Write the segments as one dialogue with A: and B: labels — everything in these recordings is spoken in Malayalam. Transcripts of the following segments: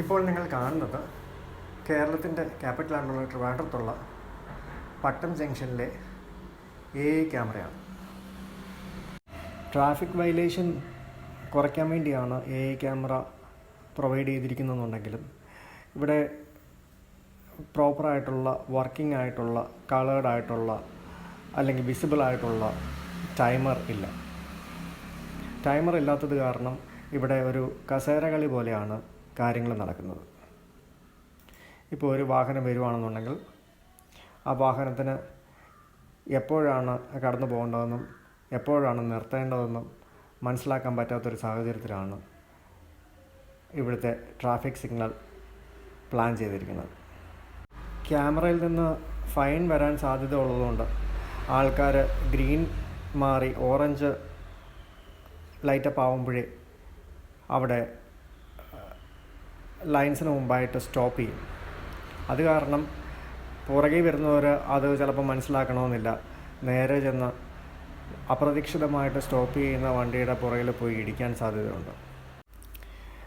A: ഇപ്പോൾ നിങ്ങൾ കാണുന്നത് കേരളത്തിൻ്റെ ക്യാപിറ്റലായിട്ടുള്ള ട്രിവാൻഡ്രത്തുള്ള പട്ടം ജംഗ്ഷനിലെ AI ക്യാമറയാണ്. ട്രാഫിക് വയലേഷൻ കുറയ്ക്കാൻ വേണ്ടിയാണ് AI ക്യാമറ പ്രൊവൈഡ് ചെയ്തിരിക്കുന്നതെന്നുണ്ടെങ്കിലും ഇവിടെ പ്രോപ്പറായിട്ടുള്ള വർക്കിംഗ് ആയിട്ടുള്ള കളേർഡ് ആയിട്ടുള്ള അല്ലെങ്കിൽ വിസിബിൾ ആയിട്ടുള്ള ടൈമർ ഇല്ല. ടൈമർ ഇല്ലാത്തത് കാരണം ഇവിടെ ഒരു കസേര കളി പോലെയാണ് കാര്യങ്ങൾ നടക്കുന്നത്. ഇപ്പോൾ ഒരു വാഹനം വരുവാണെന്നുണ്ടെങ്കിൽ ആ വാഹനത്തിന് എപ്പോഴാണ് കടന്നു പോകേണ്ടതെന്നും എപ്പോഴാണ് നിർത്തേണ്ടതെന്നും മനസ്സിലാക്കാൻ പറ്റാത്തൊരു സാഹചര്യത്തിലാണ് ഇവിടുത്തെ ട്രാഫിക് സിഗ്നൽ പ്ലാൻ ചെയ്തിരിക്കുന്നത്. ക്യാമറയിൽ നിന്ന് ഫൈൻ വരാൻ സാധ്യത ഉള്ളതുകൊണ്ട് ആൾക്കാർ ഗ്രീൻ മാറി ഓറഞ്ച് ലൈറ്റപ്പ് ആവുമ്പോഴേ അവിടെ ലൈൻസിന് മുമ്പായിട്ട് സ്റ്റോപ്പ് ചെയ്യും. അത് കാരണം പുറകെ വരുന്നവർ അത് ചിലപ്പോൾ മനസ്സിലാക്കണമെന്നില്ല, നേരെ ചെന്ന് അപ്രതീക്ഷിതമായിട്ട് സ്റ്റോപ്പ് ചെയ്യുന്ന വണ്ടിയുടെ പുറകിൽ പോയി ഇടിക്കാൻ സാധ്യതയുണ്ട്.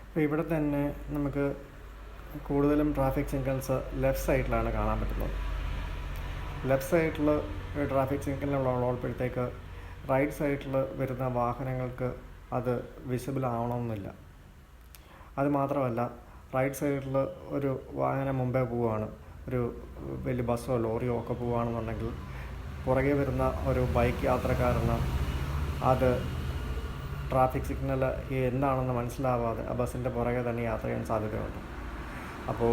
A: അപ്പോൾ ഇവിടെ തന്നെ നമുക്ക് കൂടുതലും ട്രാഫിക് സിഗ്നൽസ് ലെഫ്റ്റ് സൈഡിലാണ് കാണാൻ പറ്റുന്നത്. ലെഫ്റ്റ് സൈഡിൽ ട്രാഫിക് സിഗ്നൽ ഉള്ളപ്പോഴത്തേക്ക് റൈറ്റ് സൈഡിൽ വരുന്ന വാഹനങ്ങൾക്ക് അത് വിസിബിൾ ആവണമെന്നില്ല. അതുമാത്രമല്ല, റൈറ്റ് സൈഡിൽ ഒരു വാഹനം മുമ്പേ പോവുകയാണ്, ഒരു വലിയ ബസ്സോ ലോറിയോ ഒക്കെ പോവുകയാണെന്നുണ്ടെങ്കിൽ പുറകെ വരുന്ന ഒരു ബൈക്ക് യാത്രക്കാരന് അത് ട്രാഫിക് സിഗ്നൽ എന്താണെന്ന് മനസ്സിലാവാതെ ആ ബസ്സിൻ്റെ പുറകെ തന്നെ യാത്ര ചെയ്യാൻ സാധ്യതയുണ്ട്. അപ്പോൾ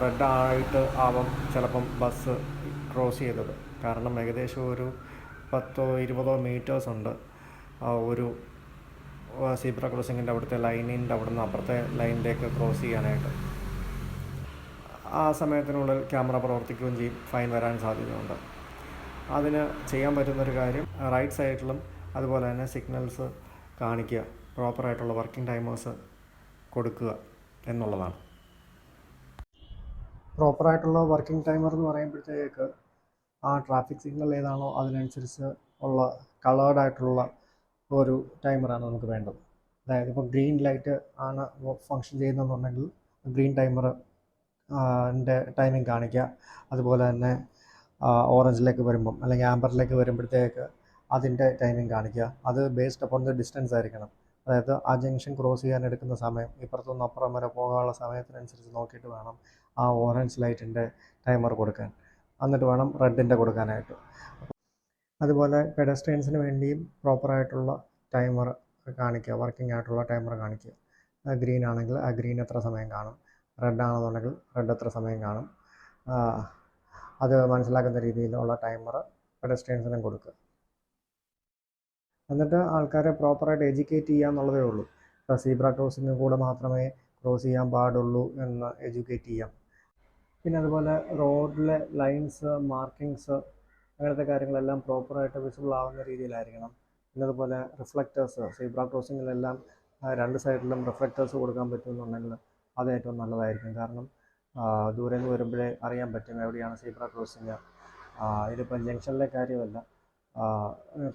A: റെഡ് ആയിട്ട് ആവാം ചിലപ്പം ബസ് ക്രോസ് ചെയ്തത്. കാരണം ഏകദേശം ഒരു 10-20 മീറ്റേഴ്സ് ഉണ്ട് ഒരു സീബ്ര ക്രോസിങ്ങിൻ്റെ അവിടുത്തെ ലൈനിൻ്റെ അവിടുന്ന് അപ്പുറത്തെ ലൈനിലേക്ക് ക്രോസ് ചെയ്യാനായിട്ട്. ആ സമയത്തിനുള്ളിൽ ക്യാമറ പ്രവർത്തിക്കുകയും ചെയ്യും, ഫൈൻ വരാൻ സാധ്യതയുണ്ട്. അതിന് ചെയ്യാൻ പറ്റുന്നൊരു കാര്യം റൈറ്റ് സൈഡിലും അതുപോലെ തന്നെ സിഗ്നൽസ് കാണിക്കുക, പ്രോപ്പറായിട്ടുള്ള വർക്കിംഗ് ടൈമേഴ്സ് കൊടുക്കുക എന്നുള്ളതാണ്. പ്രോപ്പറായിട്ടുള്ള വർക്കിംഗ് ടൈമർ എന്ന് പറയുമ്പോഴത്തേക്ക് ആ ട്രാഫിക് സിഗ്നൽ ഏതാണോ അതിനനുസരിച്ച് ഉള്ള കളേർഡായിട്ടുള്ള ഒരു ടൈമറാണ് നമുക്ക് വേണ്ടത്. അതായത് ഇപ്പോൾ ഗ്രീൻ ലൈറ്റ് ആണ് ഫങ്ഷൻ ചെയ്യുന്നതെന്നുണ്ടെങ്കിൽ ഗ്രീൻ ടൈമർ ൻ്റെ ടൈമിംഗ് കാണിക്കുക. അതുപോലെ തന്നെ ഓറഞ്ചിലേക്ക് വരുമ്പം അല്ലെങ്കിൽ ആംബറിലേക്ക് വരുമ്പോഴത്തേക്ക് അതിൻ്റെ ടൈമിംഗ് കാണിക്കുക. അത് ബേസ്ഡ് അപ്പോൺ ദ ഡിസ്റ്റൻസ് ആയിരിക്കണം. അതായത് ആ ജംഗ്ഷൻ ക്രോസ് ചെയ്യാൻ എടുക്കുന്ന സമയം, ഇപ്പുറത്തുനിന്ന് അപ്പുറം വരെ പോകാനുള്ള സമയത്തിനനുസരിച്ച് നോക്കിയിട്ട് വേണം ആ ഓറഞ്ച് ലൈറ്റിൻ്റെ ടൈമർ കൊടുക്കാൻ. എന്നിട്ട് വേണം റെഡിൻ്റെ കൊടുക്കാനായിട്ട്. അതുപോലെ പെഡസ്ട്രിയൻസിന് വേണ്ടിയും പ്രോപ്പറായിട്ടുള്ള ടൈമർ കാണിക്കുക, വർക്കിംഗ് ആയിട്ടുള്ള ടൈമർ കാണിക്കുക. ഗ്രീൻ ആണെങ്കിൽ ആ ഗ്രീൻ എത്ര സമയം കാണും, റെഡ് ആണെന്നുണ്ടെങ്കിൽ റെഡ് എത്ര സമയം കാണും, അത് മനസ്സിലാക്കുന്ന രീതിയിലുള്ള ടൈമർ പെഡസ്ട്രിയൻസിനും കൊടുക്കുക. എന്നിട്ട് ആൾക്കാരെ പ്രോപ്പറായിട്ട് എഡ്യൂക്കേറ്റ് ചെയ്യുക എന്നുള്ളതേ ഉള്ളൂ. ഇപ്പോൾ സീബ്ര ക്രോസിംഗ് കൂടെ മാത്രമേ ക്രോസ് ചെയ്യാൻ പാടുള്ളൂ എന്ന് എഡ്യൂക്കേറ്റ് ചെയ്യാം. പിന്നെ അതുപോലെ റോഡിലെ ലൈൻസ്, മാർക്കിങ്സ്, അങ്ങനത്തെ കാര്യങ്ങളെല്ലാം പ്രോപ്പറായിട്ട് വിസിബിൾ ആവുന്ന രീതിയിലായിരിക്കണം. പിന്നെ അതുപോലെ റിഫ്ലക്റ്റേഴ്സ്, സീബ്ര ക്രോസിങ്ങിലെല്ലാം രണ്ട് സൈഡിലും റിഫ്ലക്റ്റേഴ്സ് കൊടുക്കാൻ പറ്റുമെന്നുണ്ടെങ്കിൽ അത് ഏറ്റവും നല്ലതായിരിക്കും. കാരണം ദൂരെ നിന്ന് വരുമ്പോഴേ അറിയാൻ പറ്റും എവിടെയാണ് സീബ്ര ക്രോസിങ്. ഇതിപ്പം ജംഗ്ഷനിലെ കാര്യമല്ല,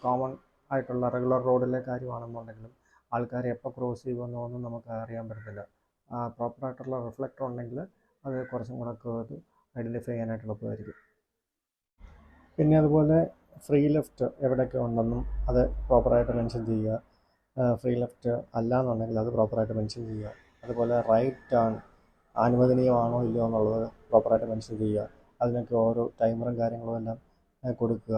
A: കോമൺ ആയിട്ടുള്ള റെഗുലർ റോഡിലെ കാര്യമാണെന്നുണ്ടെങ്കിലും ആൾക്കാർ എപ്പോൾ ക്രോസ് ചെയ്യുമെന്നൊന്നും നമുക്ക് അറിയാൻ പറ്റത്തില്ല. പ്രോപ്പറായിട്ടുള്ള റിഫ്ലക്റ്റർ ഉണ്ടെങ്കിൽ അത് കുറച്ചും കൂടെ അത് ഐഡൻറ്റിഫൈ ചെയ്യാനായിട്ട് എളുപ്പമായിരിക്കും. പിന്നെ അതുപോലെ ഫ്രീ ലെഫ്റ്റ് എവിടെയൊക്കെ ഉണ്ടെന്നും അത് പ്രോപ്പറായിട്ട് മെൻഷൻ ചെയ്യുക. ഫ്രീ ലെഫ്റ്റ് അല്ല എന്നുണ്ടെങ്കിൽ അത് പ്രോപ്പറായിട്ട് മെൻഷൻ ചെയ്യുക. അതുപോലെ റൈറ്റ് ടേൺ അനുവദനീയമാണോ ഇല്ലയോ എന്നുള്ളത് പ്രോപ്പറായിട്ട് മെൻഷൻ ചെയ്യുക. അതിനൊക്കെ ഓരോ ടൈമറും കാര്യങ്ങളും എല്ലാം കൊടുക്കുക.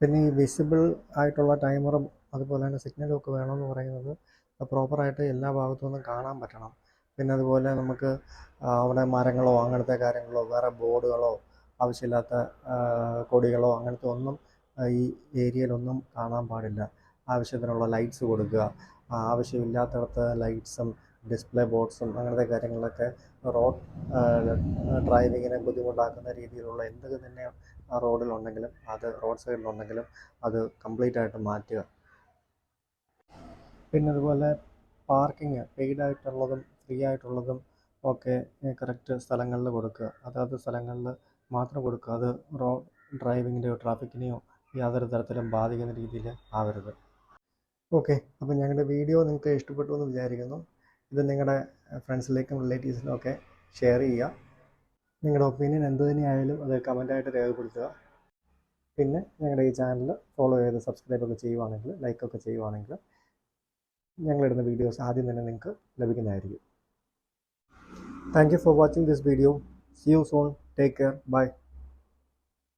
A: പിന്നെ ഈ വിസിബിൾ ആയിട്ടുള്ള ടൈമറും അതുപോലെ തന്നെ സിഗ്നലും ഒക്കെ വേണമെന്ന് പറയുന്നത് പ്രോപ്പറായിട്ട് എല്ലാ ഭാഗത്തു നിന്നും കാണാൻ പറ്റണം. പിന്നെ അതുപോലെ നമുക്ക് അവിടെ മരങ്ങളോ അങ്ങനത്തെ കാര്യങ്ങളോ വേറെ ബോർഡുകളോ ആവശ്യമില്ലാത്ത കൊടികളോ അങ്ങനത്തെ ഒന്നും ഈ ഏരിയയിലൊന്നും കാണാൻ പാടില്ല. ആവശ്യത്തിനുള്ള ലൈറ്റ്സ് കൊടുക്കുക. ആവശ്യമില്ലാത്തടത്ത് ലൈറ്റ്സും ഡിസ്പ്ലേ ബോർഡ്സും അങ്ങനത്തെ കാര്യങ്ങളൊക്കെ റോഡ് ഡ്രൈവിങ്ങിനെ ബുദ്ധിമുട്ടാക്കുന്ന രീതിയിലുള്ള എന്തൊക്കെ തന്നെ റോഡിലുണ്ടെങ്കിലും അത് റോഡ് സൈഡിലുണ്ടെങ്കിലും അത് കംപ്ലീറ്റ് ആയിട്ട് മാറ്റുക. പിന്നെ അതുപോലെ പാർക്കിങ് പെയ്ഡ് ആയിട്ടുള്ളതും ഫ്രീ ആയിട്ടുള്ളതും ഒക്കെ കറക്റ്റ് സ്ഥലങ്ങളിൽ കൊടുക്കുക. അതാത് സ്ഥലങ്ങളിൽ മാത്രം കൊടുക്കുക. അത് റോഡ് ഡ്രൈവിങ്ങിൻ്റെയോ ട്രാഫിക്കിനെയോ യാതൊരു തരത്തിലും ബാധിക്കുന്ന രീതിയിൽ ആവരുത്. ഓക്കെ, അപ്പോൾ ഞങ്ങളുടെ വീഡിയോ നിങ്ങൾക്ക് ഇഷ്ടപ്പെട്ടു എന്ന് വിചാരിക്കുന്നു. ഇത് നിങ്ങളുടെ ഫ്രണ്ട്സിലേക്കും റിലേറ്റീവ്സിനും ഒക്കെ ഷെയർ ചെയ്യുക. നിങ്ങളുടെ ഒപ്പീനിയൻ എന്ത് തന്നെയായാലും അത് കമൻറ്റായിട്ട് രേഖപ്പെടുത്തുക. പിന്നെ ഞങ്ങളുടെ ഈ ചാനൽ ഫോളോ ചെയ്ത് സബ്സ്ക്രൈബൊക്കെ ചെയ്യുവാണെങ്കിൽ, ലൈക്കൊക്കെ ചെയ്യുവാണെങ്കിൽ ഞങ്ങളിടുന്ന വീഡിയോസ് ആദ്യം തന്നെ നിങ്ങൾക്ക് ലഭിക്കുന്നതായിരിക്കും. Thank you for watching this video. See you soon. Take care. Bye.